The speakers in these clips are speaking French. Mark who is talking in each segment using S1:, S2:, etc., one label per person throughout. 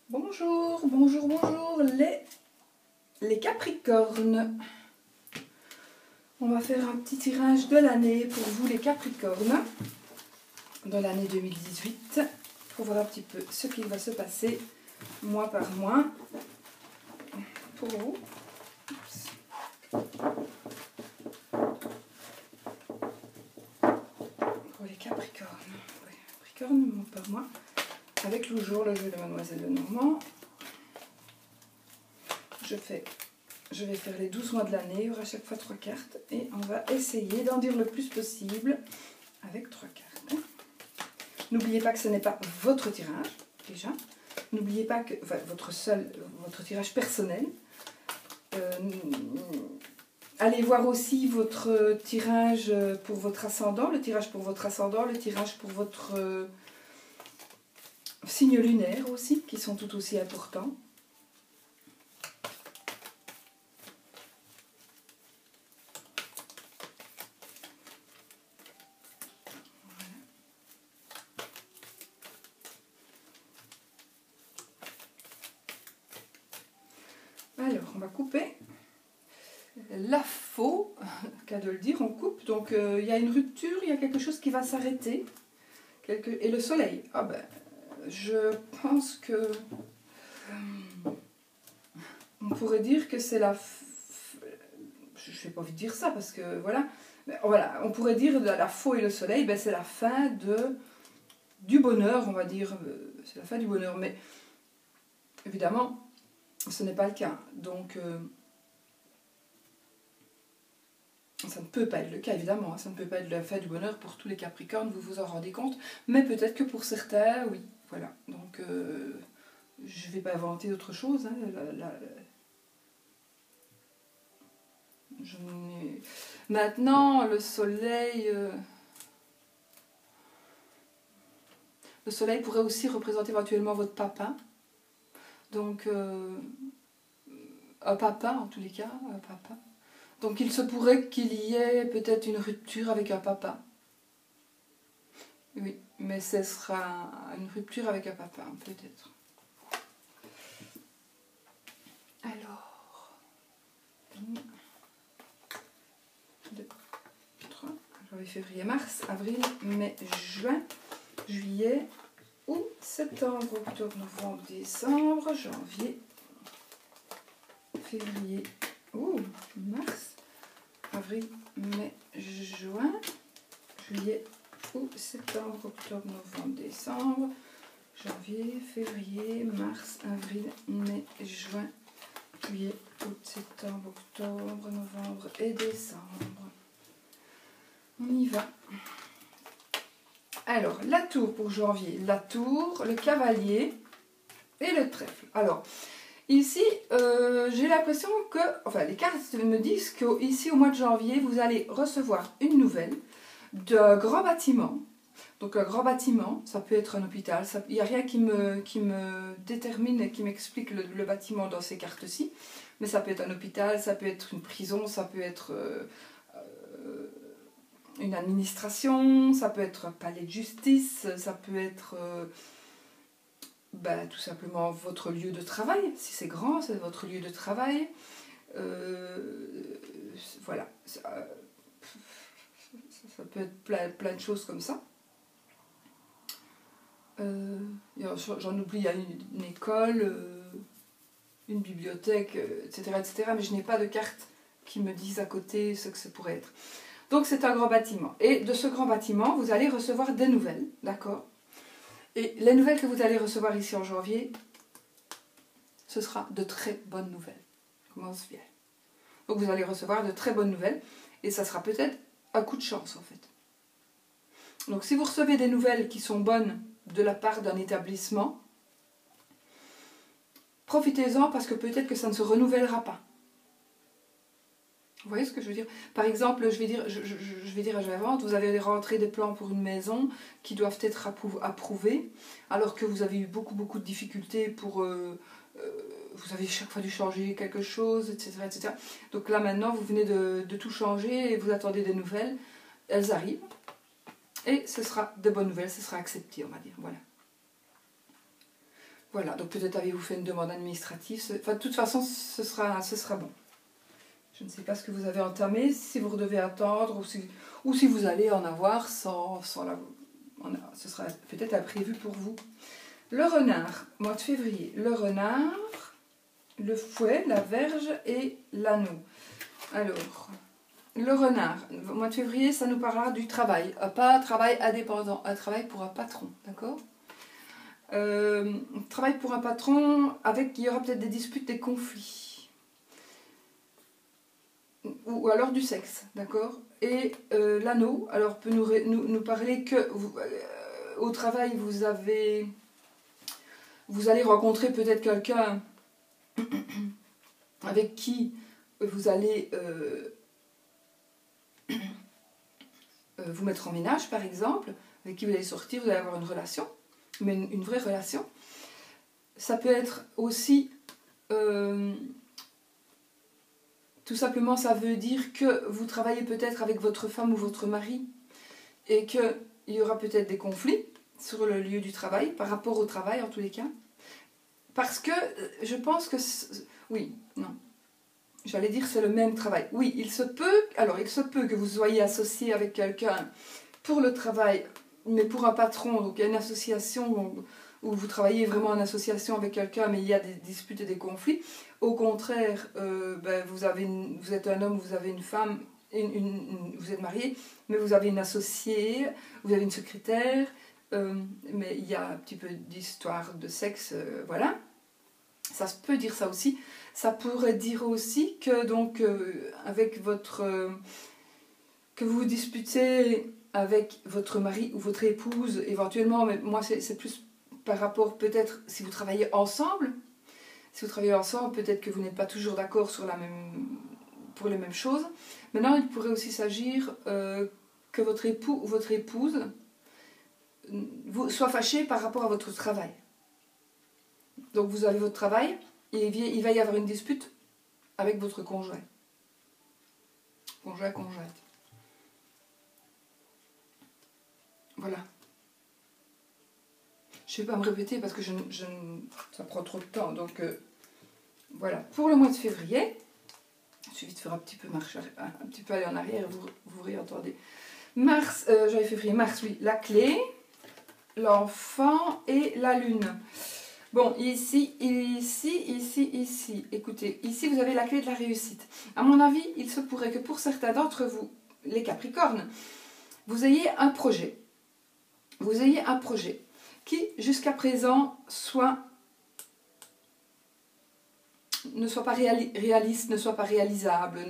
S1: Bonjour, bonjour, bonjour les Capricornes. On va faire un petit tirage de l'année pour vous les Capricornes, de l'année 2018, pour voir un petit peu ce qui va se passer mois par mois pour vous. Pour les Capricornes. Oui, Capricorne, mois par mois. Avec le jour, le jeu de Mademoiselle Lenormand. Je vais faire les 12 mois de l'année, il y aura chaque fois 3 cartes et on va essayer d'en dire le plus possible avec 3 cartes. N'oubliez pas que ce n'est pas votre tirage, déjà. N'oubliez pas que, enfin, votre tirage personnel. Allez voir aussi votre tirage pour votre ascendant, le tirage pour votre ascendant, le tirage pour votre signe lunaire aussi, qui sont tout aussi importants. Alors, on va couper. La faux, qu'à de le dire, on coupe. Donc, il y a une rupture, il y a quelque chose qui va s'arrêter. Et le soleil, ah ben, je pense que... on pourrait dire que c'est la... Je n'ai pas envie de dire ça parce que, voilà. Mais, voilà, on pourrait dire la faux et le soleil, ben, c'est la fin du bonheur, on va dire. C'est la fin du bonheur, mais évidemment... ce n'est pas le cas, donc ça ne peut pas être le cas évidemment, ça ne peut pas être la fin du bonheur pour tous les Capricornes, vous vous en rendez compte, mais peut-être que pour certains, oui, voilà, donc je ne vais pas inventer autre chose, hein, maintenant le soleil pourrait aussi représenter éventuellement votre papa, donc un papa en tous les cas, un papa. Donc il se pourrait qu'il y ait peut-être une rupture avec un papa. Oui, mais ce sera une rupture avec un papa, peut-être. Alors, 1, 2, 3, janvier, février, mars, avril, mai, juin, juillet, août, septembre, octobre, novembre, décembre, janvier, février, mars, avril, mai, juin, juillet, août, septembre, octobre, novembre, décembre, janvier, février, mars, avril, mai, juin, juillet, août, septembre, octobre, novembre et décembre. On y va. Alors, la tour pour janvier, la tour, le cavalier et le trèfle. Alors, ici, j'ai l'impression que, enfin, les cartes me disent qu'ici, au mois de janvier, vous allez recevoir une nouvelle d'un grand bâtiment. Donc, un grand bâtiment, ça peut être un hôpital. Il n'y a rien qui me détermine et qui m'explique le bâtiment dans ces cartes-ci. Mais ça peut être un hôpital, ça peut être une prison, ça peut être une administration, ça peut être un palais de justice, ça peut être... tout simplement votre lieu de travail, si c'est grand, c'est votre lieu de travail. Voilà, ça peut être plein de choses comme ça. J'en oublie, il y a une école, une bibliothèque, etc., etc. Mais je n'ai pas de carte qui me dise à côté ce que ça pourrait être. Donc c'est un grand bâtiment. Et de ce grand bâtiment, vous allez recevoir des nouvelles, d'accord ? Et les nouvelles que vous allez recevoir ici en janvier, ce sera de très bonnes nouvelles. Commence bien. Donc vous allez recevoir de très bonnes nouvelles et ça sera peut-être un coup de chance en fait. Donc si vous recevez des nouvelles qui sont bonnes de la part d'un établissement, profitez-en parce que peut-être que ça ne se renouvellera pas. Vous voyez ce que je veux dire? Par exemple, je vais dire à Javante, vous avez rentré des plans pour une maison qui doivent être approuvés, alors que vous avez eu beaucoup de difficultés pour... vous avez chaque fois dû changer quelque chose, etc., etc. Donc là maintenant, vous venez de tout changer et vous attendez des nouvelles. Elles arrivent. Et ce sera de bonnes nouvelles, ce sera accepté, on va dire. Voilà. Voilà, donc peut-être avez-vous fait une demande administrative. Enfin, de toute façon, ce sera bon. Je ne sais pas ce que vous avez entamé, si vous devez attendre ou si vous allez en avoir sans la... Ce sera peut-être imprévu pour vous. Le renard, mois de février. Le renard, le fouet, la verge et l'anneau. Alors, le renard, mois de février, ça nous parlera du travail. Pas un travail indépendant, un travail pour un patron, d'accord? Travail pour un patron, il y aura peut-être des disputes, des conflits. Ou alors du sexe, d'accord? Et l'anneau, alors peut nous parler que au travail, vous allez rencontrer peut-être quelqu'un avec qui vous allez vous mettre en ménage, par exemple, avec qui vous allez sortir, vous allez avoir une relation, mais une vraie relation. Ça peut être aussi, tout simplement, ça veut dire que vous travaillez peut-être avec votre femme ou votre mari et qu'il y aura peut-être des conflits sur le lieu du travail, par rapport au travail en tous les cas. Parce que je pense que... Oui, non. J'allais dire c'est le même travail. Oui, il se peut que vous soyez associé avec quelqu'un pour le travail, mais pour un patron, donc il y a une association où vous travaillez vraiment en association avec quelqu'un, mais il y a des disputes et des conflits. Au contraire, vous êtes un homme, vous avez une femme, vous êtes marié, mais vous avez une associée, vous avez une secrétaire, mais il y a un petit peu d'histoire de sexe, voilà. Ça se peut dire ça aussi. Ça pourrait dire aussi que donc que vous vous disputez avec votre mari ou votre épouse éventuellement, mais moi c'est plus par rapport peut-être si vous travaillez ensemble. Si vous travaillez ensemble, peut-être que vous n'êtes pas toujours d'accord pour les mêmes choses. Maintenant, il pourrait aussi s'agir que votre époux ou votre épouse soit fâché par rapport à votre travail. Donc vous avez votre travail et il va y avoir une dispute avec votre conjoint. Conjointe. Voilà. Je ne vais pas me répéter parce que ça prend trop de temps. Donc voilà. Pour le mois de février, il suffit de faire un petit peu aller en arrière et vous réentendez. Mars, janvier, février, mars, oui, la clé, l'enfant et la lune. Bon, ici, écoutez, ici vous avez la clé de la réussite. À mon avis, il se pourrait que pour certains d'entre vous, les Capricornes, vous ayez un projet. Vous ayez un projet qui, jusqu'à présent, ne soit pas réaliste, ne soit pas réalisable,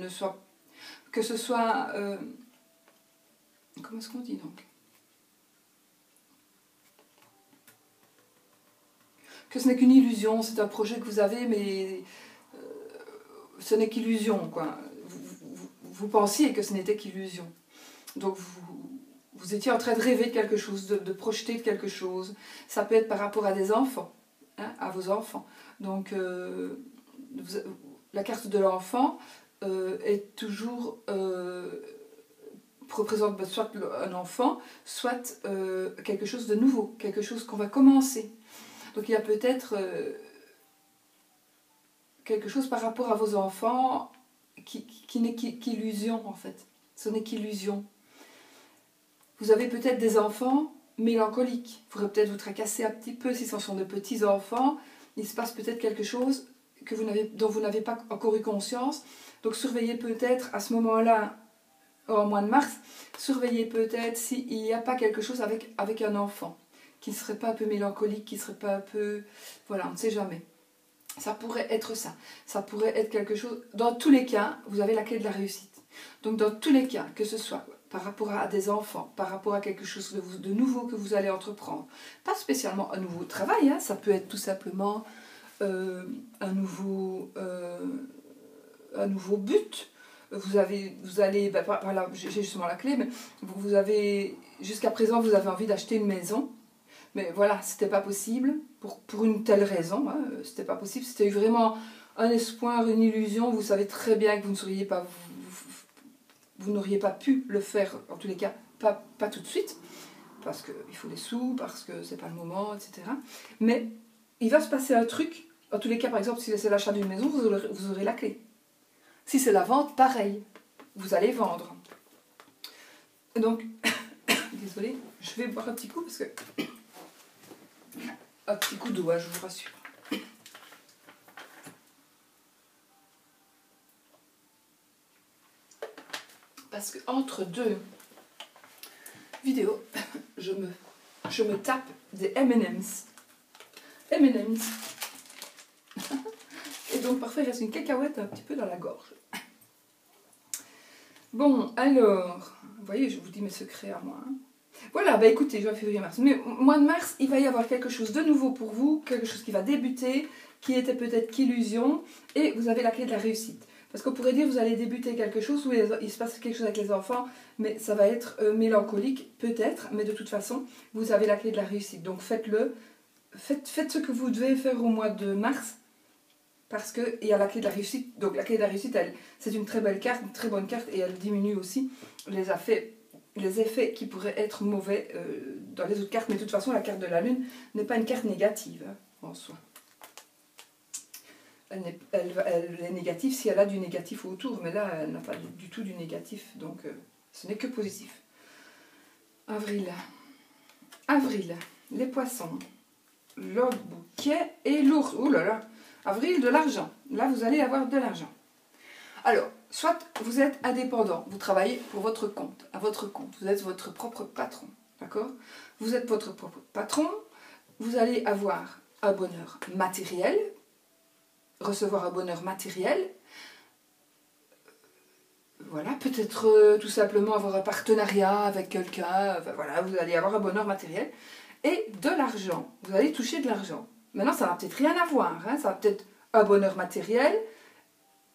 S1: que ce soit... comment est-ce qu'on dit donc? Que ce n'est qu'une illusion, c'est un projet que vous avez, mais ce n'est qu'illusion, quoi. Vous pensiez que ce n'était qu'illusion. Donc vous étiez en train de rêver de quelque chose, de projeter de quelque chose. Ça peut être par rapport à des enfants, hein, à vos enfants. Donc la carte de l'enfant est toujours... représente soit un enfant, soit quelque chose de nouveau, quelque chose qu'on va commencer. Donc il y a peut-être quelque chose par rapport à vos enfants qui n'est qu'illusion en fait. Ce n'est qu'illusion. Vous avez peut-être des enfants mélancoliques. Il faudrait peut-être vous tracasser un petit peu si ce sont de petits enfants. Il se passe peut-être quelque chose dont vous n'avez pas encore eu conscience. Donc surveillez peut-être à ce moment-là, au mois de mars, surveillez peut-être s'il n'y a pas quelque chose avec un enfant. Qui ne serait pas un peu mélancolique, qui ne serait pas un peu... Voilà, on ne sait jamais. Ça pourrait être ça. Ça pourrait être quelque chose... Dans tous les cas, vous avez la clé de la réussite. Donc dans tous les cas, que ce soit par rapport à des enfants, par rapport à quelque chose de nouveau que vous allez entreprendre, pas spécialement un nouveau travail, hein, ça peut être tout simplement un nouveau but. Voilà, j'ai justement la clé, mais vous avez... Jusqu'à présent, vous avez envie d'acheter une maison. Mais voilà, c'était pas possible, pour une telle raison, hein, c'était pas possible, c'était vraiment un espoir, une illusion, vous savez très bien que vous n'auriez pas pu le faire, en tous les cas, pas tout de suite, parce qu'il faut des sous, parce que c'est pas le moment, etc. Mais il va se passer un truc. Dans tous les cas, par exemple, si c'est l'achat d'une maison, vous aurez la clé. Si c'est la vente, pareil. Vous allez vendre. Et donc, désolée, je vais boire un petit coup parce que... Un petit coup d'eau, hein, je vous rassure. Parce que entre deux vidéos, je me tape des M&M's. M&M's. Et donc parfois il reste une cacahuète un petit peu dans la gorge. Bon, alors, vous voyez, je vous dis mes secrets à moi. Hein. Voilà, bah écoutez, juin, février, mars. Mais mois de mars, il va y avoir quelque chose de nouveau pour vous, quelque chose qui va débuter, qui était peut-être qu'illusion, et vous avez la clé de la réussite. Parce qu'on pourrait dire vous allez débuter quelque chose où il se passe quelque chose avec les enfants, mais ça va être mélancolique, peut-être, mais de toute façon, vous avez la clé de la réussite. Donc faites-le, faites ce que vous devez faire au mois de mars, parce qu'il y a la clé de la réussite. Donc la clé de la réussite, c'est une très belle carte, une très bonne carte, et elle diminue aussi les effets qui pourraient être mauvais dans les autres cartes. Mais de toute façon, la carte de la lune n'est pas une carte négative hein, en soi. Elle est négative si elle a du négatif autour, mais là, elle n'a pas du tout du négatif, donc ce n'est que positif. Avril. Avril, les poissons, le bouquet et l'ours. Oh là là, avril, de l'argent. Là, vous allez avoir de l'argent. Alors, soit vous êtes indépendant, vous travaillez pour votre compte, à votre compte, vous êtes votre propre patron, d'accord? Vous êtes votre propre patron, vous allez avoir un bonheur matériel, recevoir un bonheur matériel, voilà, peut-être tout simplement avoir un partenariat avec quelqu'un, enfin, voilà, vous allez avoir un bonheur matériel, et de l'argent, vous allez toucher de l'argent. Maintenant, ça n'a peut-être rien à voir, hein, ça va peut-être un bonheur matériel,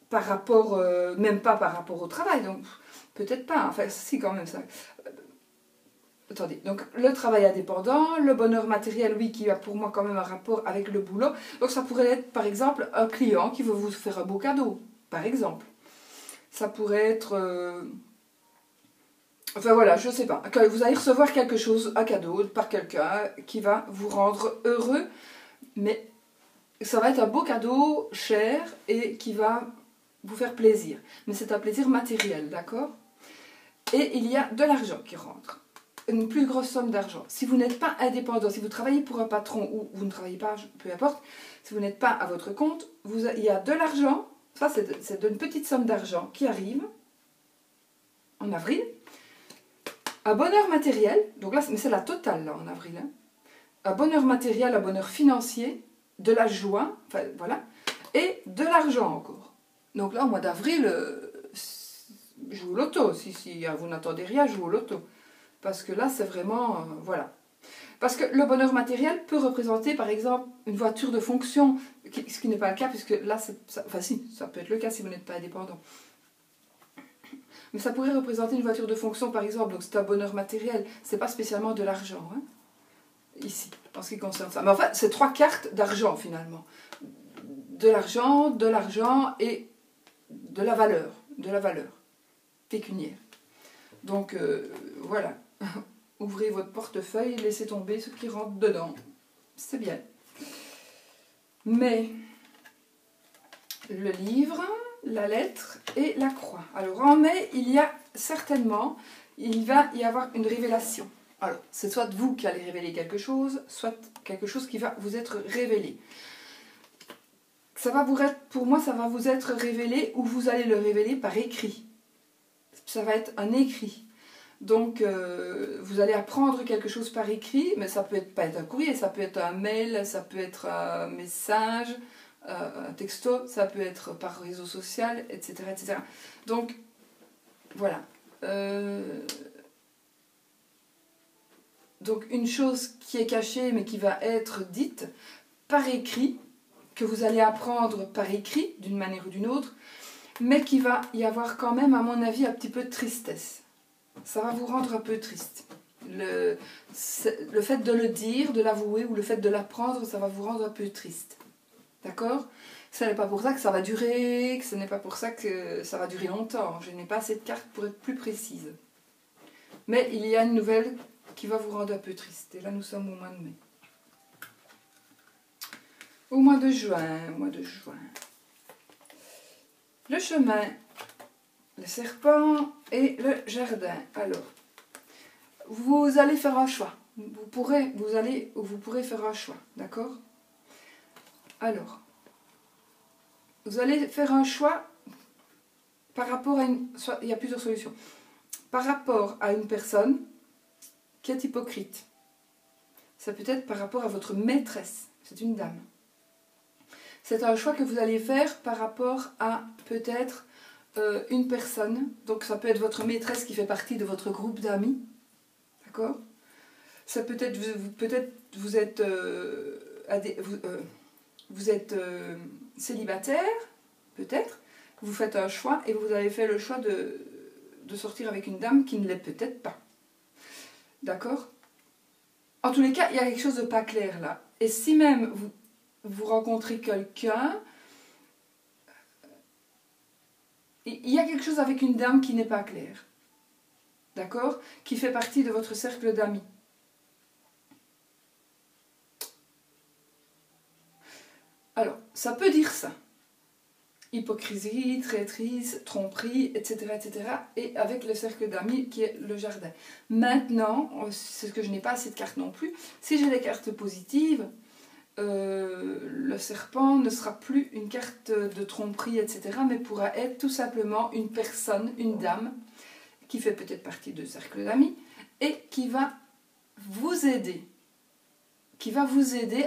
S1: par rapport, même pas par rapport au travail, donc peut-être pas, enfin si quand même ça. Attendez, donc le travail indépendant, le bonheur matériel, oui, qui a pour moi quand même un rapport avec le boulot, donc ça pourrait être par exemple un client qui veut vous faire un beau cadeau, par exemple. Ça pourrait être, enfin voilà, je sais pas, que vous allez recevoir quelque chose, un cadeau par quelqu'un qui va vous rendre heureux, mais ça va être un beau cadeau, cher, et qui va vous faire plaisir. Mais c'est un plaisir matériel, d'accord? Et il y a de l'argent qui rentre. Une plus grosse somme d'argent. Si vous n'êtes pas indépendant, si vous travaillez pour un patron ou vous ne travaillez pas, peu importe, si vous n'êtes pas à votre compte, il y a de l'argent, ça c'est une petite somme d'argent qui arrive en avril. Un bonheur matériel, donc là, mais c'est la totale là en avril. Hein. Un bonheur matériel, un bonheur financier, de la joie, enfin voilà, et de l'argent encore. Donc là, au mois d'avril, joue au loto. Si vous n'attendez rien, joue au loto. Parce que là, c'est vraiment... voilà. Parce que le bonheur matériel peut représenter, par exemple, une voiture de fonction, ce qui n'est pas le cas, puisque là, enfin si, ça peut être le cas si vous n'êtes pas indépendant. Mais ça pourrait représenter une voiture de fonction, par exemple, donc c'est un bonheur matériel. C'est pas spécialement de l'argent, hein, ici, en ce qui concerne ça. Mais enfin, c'est 3 cartes d'argent, finalement. De l'argent et... de la valeur pécuniaire. Donc voilà, ouvrez votre portefeuille, laissez tomber ce qui rentre dedans. C'est bien. Mais le livre, la lettre et la croix. Alors en mai, il y a certainement, il va y avoir une révélation. Alors, c'est soit vous qui allez révéler quelque chose, soit quelque chose qui va vous être révélé. Ça va vous être, pour moi, ça va vous être révélé ou vous allez le révéler par écrit. Ça va être un écrit. Donc, vous allez apprendre quelque chose par écrit, mais ça peut être, pas être un courrier, ça peut être un mail, ça peut être un message, un texto, ça peut être par réseau social, etc. etc. Donc, voilà. Donc, une chose qui est cachée, mais qui va être dite par écrit, que vous allez apprendre par écrit, d'une manière ou d'une autre, mais qui va y avoir quand même, à mon avis, un petit peu de tristesse. Ça va vous rendre un peu triste. Le fait de le dire, de l'avouer, ou le fait de l'apprendre, ça va vous rendre un peu triste. D'accord? Ce n'est pas pour ça que ça va durer, que ce n'est pas pour ça que ça va durer longtemps. Je n'ai pas assez de cartes pour être plus précise. Mais il y a une nouvelle qui va vous rendre un peu triste. Et là, nous sommes au mois de mai. Au mois de juin, le chemin, le serpent et le jardin. Alors, vous allez faire un choix. Vous pourrez faire un choix, d'accord? Alors, vous allez faire un choix par rapport à il y a plusieurs solutions. Par rapport à une personne qui est hypocrite. Ça peut être par rapport à votre maîtresse. C'est une dame. C'est un choix que vous allez faire par rapport à peut-être une personne. Donc ça peut être votre maîtresse qui fait partie de votre groupe d'amis. D'accord? Ça peut être, vous êtes, vous êtes célibataire, peut-être. Vous faites un choix et vous avez fait le choix de sortir avec une dame qui ne l'est peut-être pas. D'accord? En tous les cas, il y a quelque chose de pas clair là. Et si même vous rencontrez quelqu'un, il y a quelque chose avec une dame qui n'est pas clair. D'accord? Qui fait partie de votre cercle d'amis. Alors, ça peut dire ça. Hypocrisie, traîtrise, tromperie, etc., etc. Et avec le cercle d'amis qui est le jardin. Maintenant, c'est ce que je n'ai pas assez de cartes non plus. Si j'ai des cartes positives, le serpent ne sera plus une carte de tromperie, etc. Mais pourra être tout simplement une personne, une dame, qui fait peut-être partie de cercle d'amis et qui va vous aider.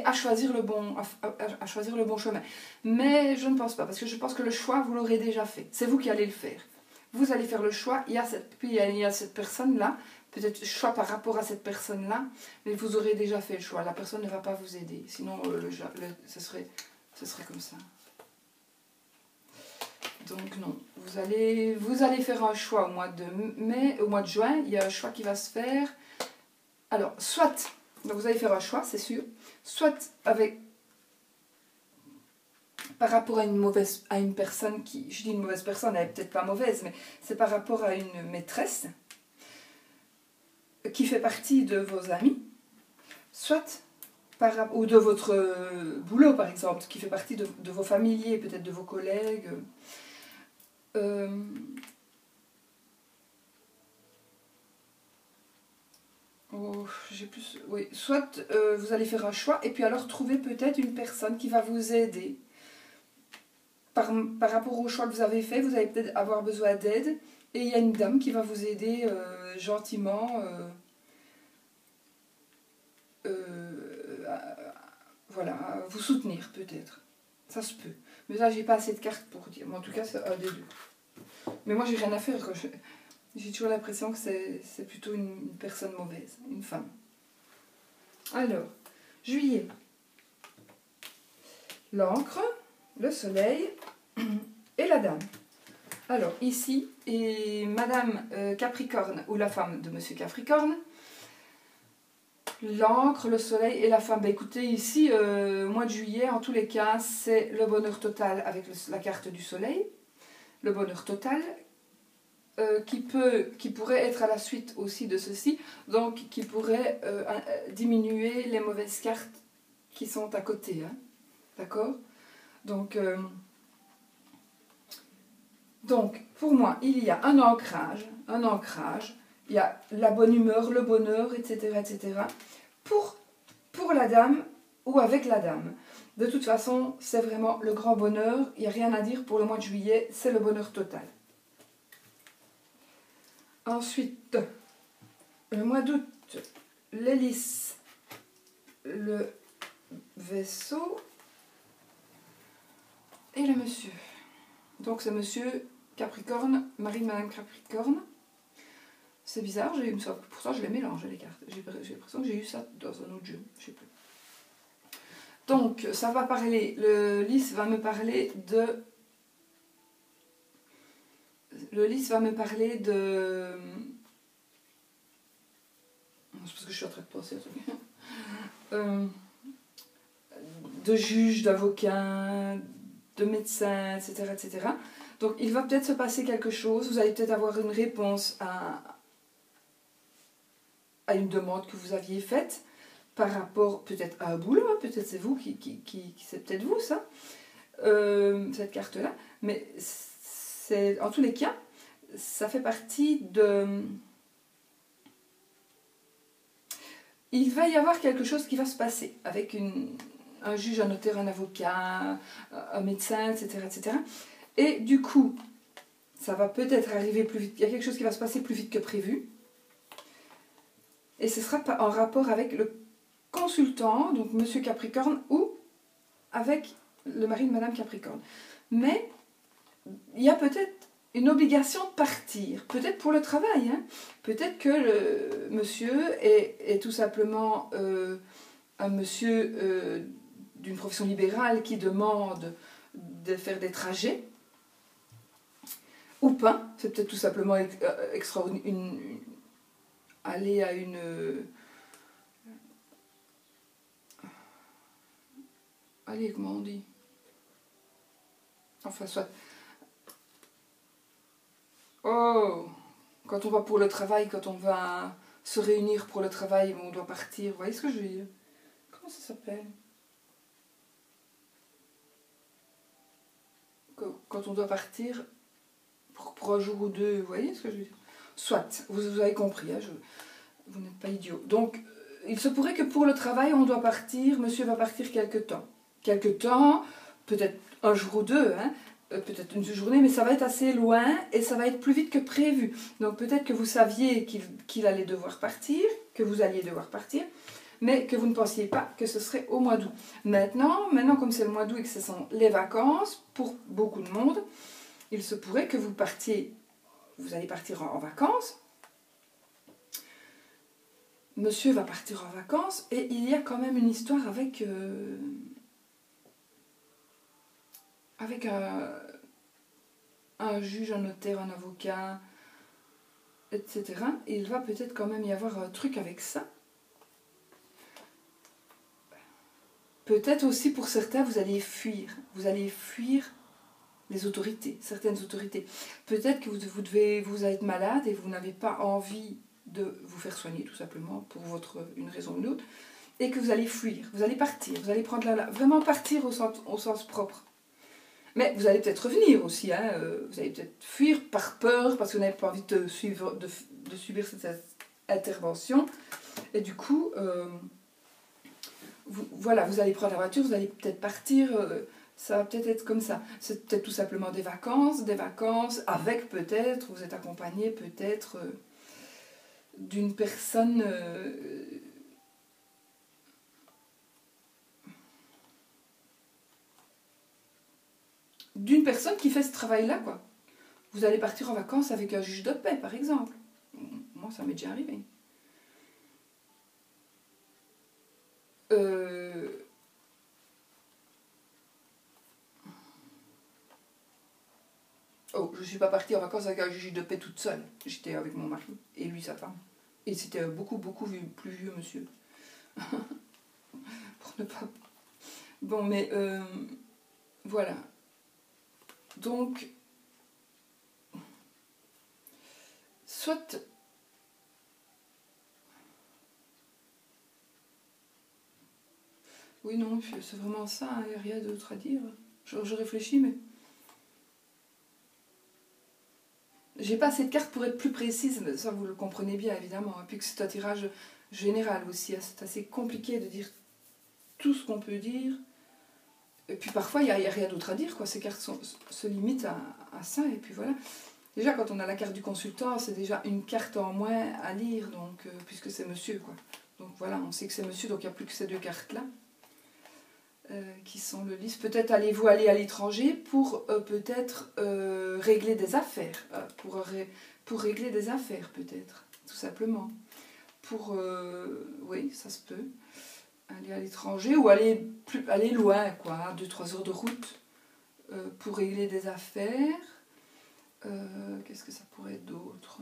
S1: À choisir le bon chemin. Mais je ne pense pas, parce que je pense que le choix, vous l'aurez déjà fait. C'est vous qui allez le faire. Vous allez faire le choix, il y a cette personne-là, peut-être choix par rapport à cette personne-là, mais vous aurez déjà fait le choix. La personne ne va pas vous aider, sinon ce serait comme ça. Donc non, vous allez faire un choix au mois de mai, au mois de juin, il y a un choix qui va se faire. Alors, soit... Donc vous allez faire un choix, c'est sûr. Soit par rapport à une personne qui... Je dis une mauvaise personne, elle n'est peut-être pas mauvaise, mais c'est par rapport à une maîtresse qui fait partie de vos amis. Soit ou de votre boulot, par exemple, qui fait partie de vos familiers, peut-être de vos collègues. Oui. Soit vous allez faire un choix et puis alors trouver peut-être une personne qui va vous aider. Par rapport au choix que vous avez fait, vous allez peut-être avoir besoin d'aide et il y a une dame qui va vous aider gentiment à vous soutenir peut-être. Ça se peut. Mais là, j'ai pas assez de cartes pour dire. Mais en tout cas, c'est un des deux. Mais moi, j'ai rien à faire. J'ai toujours l'impression que c'est plutôt une personne mauvaise, une femme. Alors, juillet. L'encre, le soleil et la dame. Alors, ici, et Madame Capricorne, ou la femme de Monsieur Capricorne, l'encre, le soleil et la femme. Ben, écoutez, ici, mois de juillet, en tous les cas, c'est le bonheur total avec la carte du soleil. Le bonheur total. Qui pourrait être à la suite aussi de ceci, donc qui pourrait diminuer les mauvaises cartes qui sont à côté, hein. D'accord? Donc, pour moi, il y a un ancrage, il y a la bonne humeur, le bonheur, etc., etc., pour la dame ou avec la dame. De toute façon, c'est vraiment le grand bonheur, il n'y a rien à dire pour le mois de juillet, c'est le bonheur total. Ensuite, le mois d'août, l'hélice, le vaisseau et le monsieur. Donc c'est monsieur Capricorne, mari de Madame Capricorne. C'est bizarre, pour ça je les mélange les cartes. J'ai l'impression que j'ai eu ça dans un autre jeu, je sais plus. Donc ça va parler, le lys va me parler de... Le lys va me parler de... C'est parce que je suis en train de penser à truc. De juge, d'avocat, de médecin, etc., etc. Donc il va peut-être se passer quelque chose, vous allez peut-être avoir une réponse à une demande que vous aviez faite, par rapport peut-être à un boulot, hein, peut-être c'est vous c'est peut-être vous ça, cette carte-là, mais c'est en tous les cas, ça fait partie de... Il va y avoir quelque chose qui va se passer avec un juge, un notaire, un avocat, un médecin, etc., etc. Et du coup, ça va peut-être arriver plus vite. Il y a quelque chose qui va se passer plus vite que prévu. Et ce sera en rapport avec le consultant, donc Monsieur Capricorne, ou avec le mari de Madame Capricorne. Mais il y a peut-être une obligation de partir, peut-être pour le travail, hein. Peut-être que le monsieur est tout simplement un monsieur d'une profession libérale qui demande de faire des trajets, ou pas, c'est peut-être tout simplement aller à une... allez, comment on dit? Enfin, soit... Oh, quand on va pour le travail, quand on va se réunir pour le travail, on doit partir. Vous voyez ce que je veux dire? Comment ça s'appelle? Quand on doit partir pour un jour ou deux, vous voyez ce que je veux dire? Soit, vous avez compris, hein, vous n'êtes pas idiot. Donc, il se pourrait que pour le travail, on doit partir, monsieur va partir quelque temps. Quelque temps, peut-être un jour ou deux, hein, peut-être une journée, mais ça va être assez loin et ça va être plus vite que prévu. Donc peut-être que vous saviez qu'il allait devoir partir, que vous alliez devoir partir, mais que vous ne pensiez pas que ce serait au mois d'août. Maintenant comme c'est le mois d'août et que ce sont les vacances, pour beaucoup de monde, il se pourrait que vous allez partir en vacances. Monsieur va partir en vacances et il y a quand même une histoire avec un juge, un notaire, un avocat, etc. Il va peut-être quand même y avoir un truc avec ça. Peut-être aussi pour certains, vous allez fuir. Vous allez fuir les autorités, certaines autorités. Peut-être que vous êtes malade et vous n'avez pas envie de vous faire soigner, tout simplement, pour une raison ou une autre, et que vous allez fuir, vous allez partir, vous allez prendre vraiment partir au sens propre. Mais vous allez peut-être revenir aussi, hein, vous allez peut-être fuir par peur, parce que vous n'avez pas envie de subir cette intervention, et du coup, vous allez prendre la voiture, vous allez peut-être partir, ça va peut-être être comme ça. C'est peut-être tout simplement des vacances avec peut-être, vous êtes accompagné peut-être d'une personne... d'une personne qui fait ce travail-là, quoi. Vous allez partir en vacances avec un juge de paix, par exemple. Moi, ça m'est déjà arrivé. Oh, je ne suis pas partie en vacances avec un juge de paix toute seule. J'étais avec mon mari et lui, sa femme. Et c'était beaucoup plus vieux monsieur. Pour ne pas... Bon, mais voilà. Donc, soit... Oui, non, c'est vraiment ça, il n'y a rien d'autre à dire. Je réfléchis, mais... J'ai pas assez de cartes pour être plus précise, mais ça vous le comprenez bien, évidemment. Et puis que c'est un tirage général aussi, hein. C'est assez compliqué de dire tout ce qu'on peut dire. Et puis parfois, il n'y a rien d'autre à dire, quoi. Ces cartes se limitent à ça, et puis voilà. Déjà, quand on a la carte du consultant, c'est déjà une carte en moins à lire, donc, puisque c'est monsieur, quoi. Donc voilà, on sait que c'est monsieur, donc il n'y a plus que ces deux cartes-là qui sont le lys. Peut-être allez-vous aller à l'étranger pour peut-être régler des affaires. Pour régler des affaires, peut-être, tout simplement. Oui, ça se peut. Aller à l'étranger ou aller loin, quoi, 2-3 heures de route pour régler des affaires. Qu'est-ce que ça pourrait être d'autre?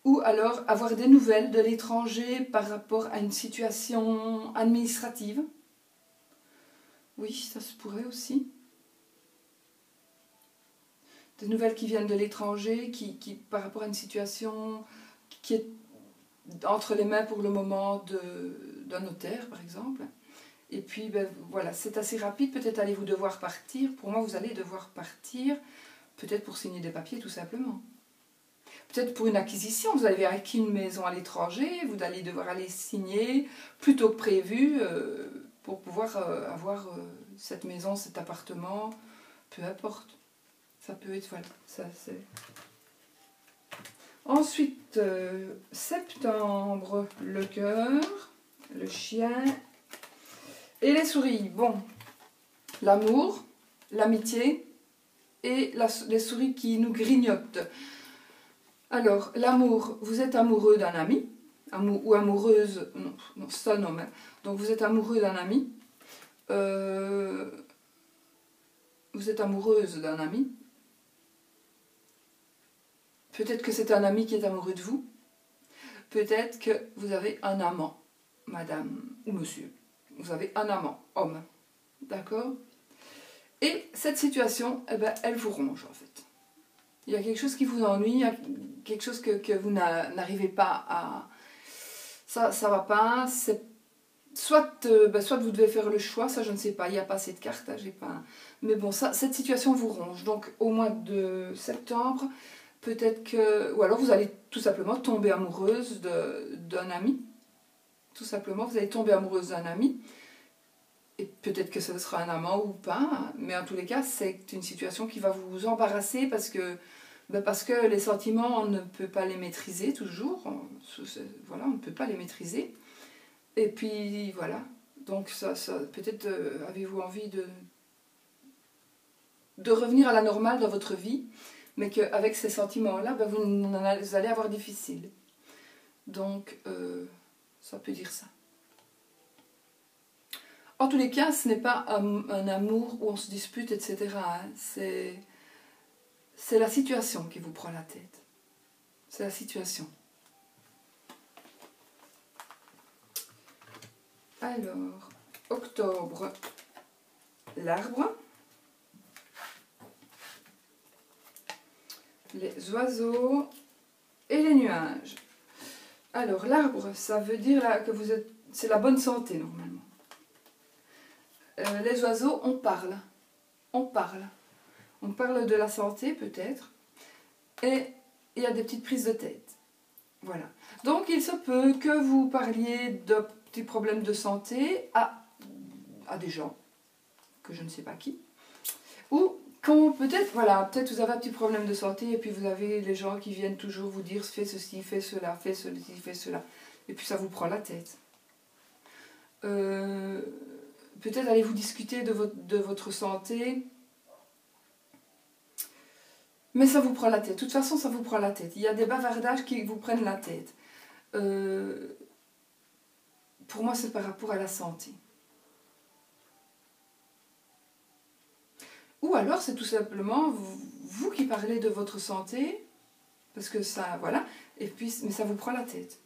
S1: Ou alors avoir des nouvelles de l'étranger par rapport à une situation administrative. Oui, ça se pourrait aussi. des nouvelles qui viennent de l'étranger, par rapport à une situation qui est entre les mains pour le moment d'un notaire, par exemple. Et puis, ben, voilà, c'est assez rapide. Peut-être allez-vous devoir partir. Pour moi, vous allez devoir partir, peut-être pour signer des papiers, tout simplement. Peut-être pour une acquisition. Vous avez acquis une maison à l'étranger, vous allez devoir aller signer plus tôt que prévu pour pouvoir avoir cette maison, cet appartement, peu importe. Ça peut être, voilà, ça c'est... Ensuite, septembre, le cœur, le chien et les souris. Bon, l'amour, l'amitié et les souris qui nous grignotent. Alors, l'amour, vous êtes amoureux d'un ami, ou amoureuse, non, ça non, mais, donc vous êtes amoureux d'un ami, vous êtes amoureuse d'un ami, peut-être que c'est un ami qui est amoureux de vous, peut-être que vous avez un amant, madame ou monsieur, vous avez un amant, homme, d'accord? Et cette situation, eh ben, elle vous ronge en fait. Il y a quelque chose qui vous ennuie, il y a quelque chose que vous n'arrivez pas à... Ça va pas, soit vous devez faire le choix, ça je ne sais pas, il n'y a pas assez de cartes, hein, j'ai pas... Mais bon, cette situation vous ronge. Donc au mois de septembre, peut-être que... Ou alors vous allez tout simplement tomber amoureuse d'un ami. Tout simplement, vous allez tomber amoureuse d'un ami. Et peut-être que ce sera un amant ou pas, mais en tous les cas, c'est une situation qui va vous embarrasser parce que les sentiments, on ne peut pas les maîtriser toujours. Voilà, on ne peut pas les maîtriser. Et puis, voilà. Donc, peut-être avez-vous envie de revenir à la normale dans votre vie, mais qu'avec ces sentiments-là, vous allez avoir difficile. Donc, ça peut dire ça. En tous les cas, ce n'est pas un amour où on se dispute, etc. Hein. C'est la situation qui vous prend la tête. C'est la situation. Alors, octobre, l'arbre, les oiseaux et les nuages. Alors, l'arbre, ça veut dire là, que c'est la bonne santé normalement. Les oiseaux, on parle. On parle. On parle de la santé peut-être. Et il y a des petites prises de tête. Voilà. Donc il se peut que vous parliez de petits problèmes de santé à des gens, que je ne sais pas qui. Ou quand peut-être vous avez un petit problème de santé et puis vous avez les gens qui viennent toujours vous dire fais ceci, fais cela, fais ceci, fais cela. Et puis ça vous prend la tête. Peut-être allez-vous discuter de votre santé, mais ça vous prend la tête. De toute façon, ça vous prend la tête. Il y a des bavardages qui vous prennent la tête. Pour moi, c'est par rapport à la santé. Ou alors, c'est tout simplement vous qui parlez de votre santé, parce que ça, voilà, mais ça vous prend la tête.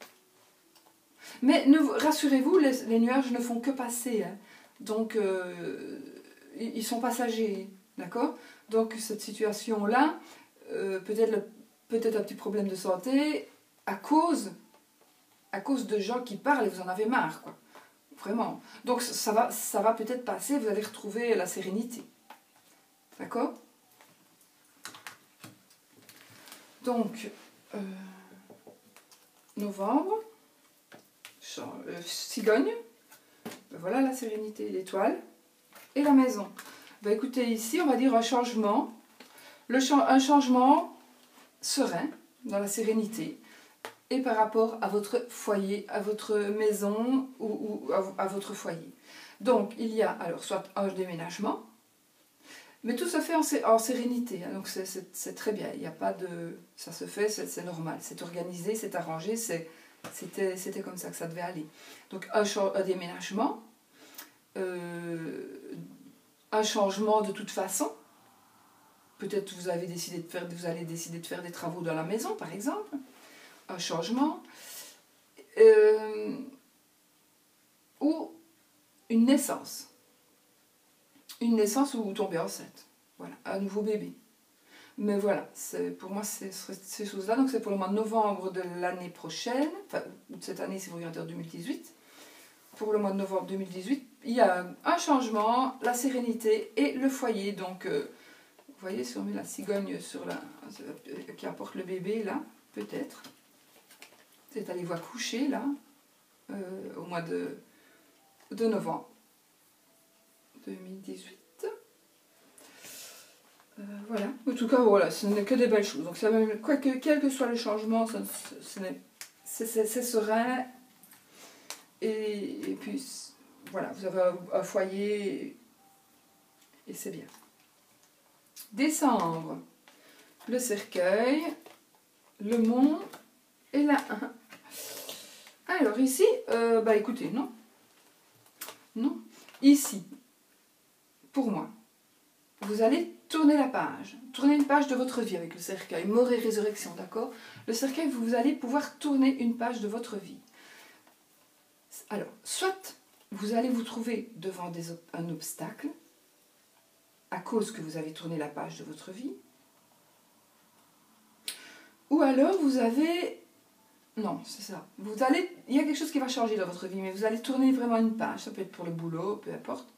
S1: Mais rassurez-vous, les nuages ne font que passer. Hein. Donc, ils sont passagers, d'accord? Donc, cette situation-là, peut-être un petit problème de santé, à cause de gens qui parlent et vous en avez marre, quoi. Vraiment. Donc, ça va peut-être passer, vous allez retrouver la sérénité. D'accord? Donc, novembre, cigogne, voilà la sérénité, l'étoile, et la maison. Ben, écoutez, ici, on va dire un changement, un changement serein, dans la sérénité, et par rapport à votre foyer, à votre maison, ou à votre foyer. Donc, il y a alors soit un déménagement, mais tout se fait en sérénité, hein, donc c'est très bien, il n'y a pas de... Ça se fait, c'est normal, c'est organisé, c'est arrangé, c'était comme ça que ça devait aller. Donc un déménagement, un changement de toute façon, peut-être vous allez décider de faire des travaux dans la maison, par exemple, un changement, ou une naissance où vous tombez enceinte. Voilà, un nouveau bébé. Mais voilà, pour moi, c'est ces choses-là. Donc c'est pour le mois de novembre de l'année prochaine, enfin, ou de cette année si vous regardez en 2018. Pour le mois de novembre 2018, il y a un changement, la sérénité et le foyer. Donc, vous voyez, si on met la cigogne sur qui apporte le bébé, là, peut-être. C'est à les voir coucher, là, au mois de novembre 2018. Voilà, en tout cas, voilà, ce n'est que des belles choses. Donc, quel que soit le changement, c'est serein. Et puis, voilà, vous avez un foyer et c'est bien. Décembre, le cercueil, le mont et la 1. Alors, ici, bah écoutez, non. Non. Ici, pour moi, vous allez tourner la page. Tourner une page de votre vie avec le cercueil. Mort et résurrection, d'accord? Le cercueil, vous allez pouvoir tourner une page de votre vie. Alors, soit vous allez vous trouver devant un obstacle, à cause que vous avez tourné la page de votre vie, ou alors vous avez... Non, c'est ça. Il y a quelque chose qui va changer dans votre vie, mais vous allez tourner vraiment une page. Ça peut être pour le boulot, peu importe.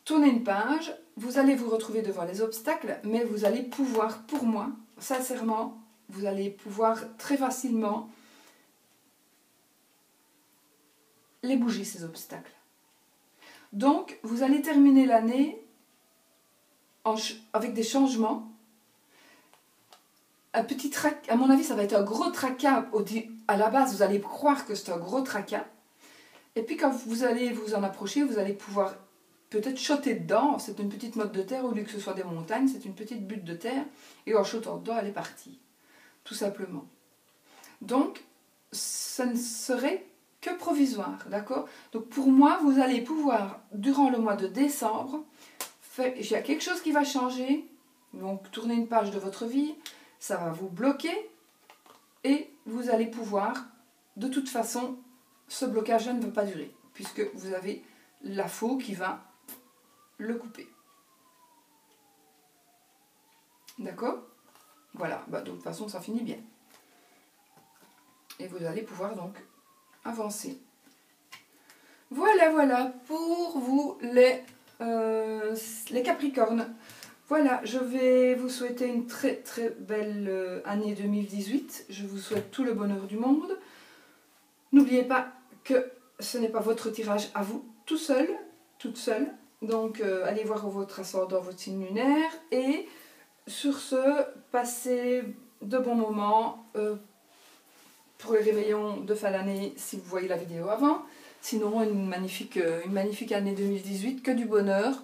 S1: Tournez une page, vous allez vous retrouver devant les obstacles, mais vous allez pouvoir, pour moi, sincèrement, vous allez pouvoir très facilement les bouger, ces obstacles. Donc, vous allez terminer l'année avec des changements. Un petit tracas, à mon avis, ça va être un gros tracas. À la base, vous allez croire que c'est un gros tracas. Et puis, quand vous allez vous en approcher, vous allez pouvoir peut-être choter dedans. C'est une petite motte de terre, au lieu que ce soit des montagnes, c'est une petite butte de terre. Et en chotant dedans, elle est partie. Tout simplement. Donc, ça ne serait que provisoire, d'accord? Donc, pour moi, vous allez pouvoir, durant le mois de décembre, il y a quelque chose qui va changer. Donc, tourner une page de votre vie, ça va vous bloquer. Et vous allez pouvoir, de toute façon, ce blocage-là ne va pas durer, puisque vous avez la faux qui va le couper. D'accord? Voilà, bah, de toute façon, ça finit bien. Et vous allez pouvoir donc avancer. Voilà pour vous les Capricornes. Voilà, je vais vous souhaiter une très très belle année 2018. Je vous souhaite tout le bonheur du monde. N'oubliez pas que ce n'est pas votre tirage à vous, tout seul, toute seule. Donc, allez voir votre ascendant, votre signe lunaire. Et sur ce, passez de bons moments pour le réveillon de fin d'année si vous voyez la vidéo avant. Sinon, une magnifique année 2018, que du bonheur,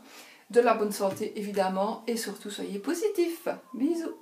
S1: de la bonne santé évidemment. Et surtout, soyez positifs. Bisous.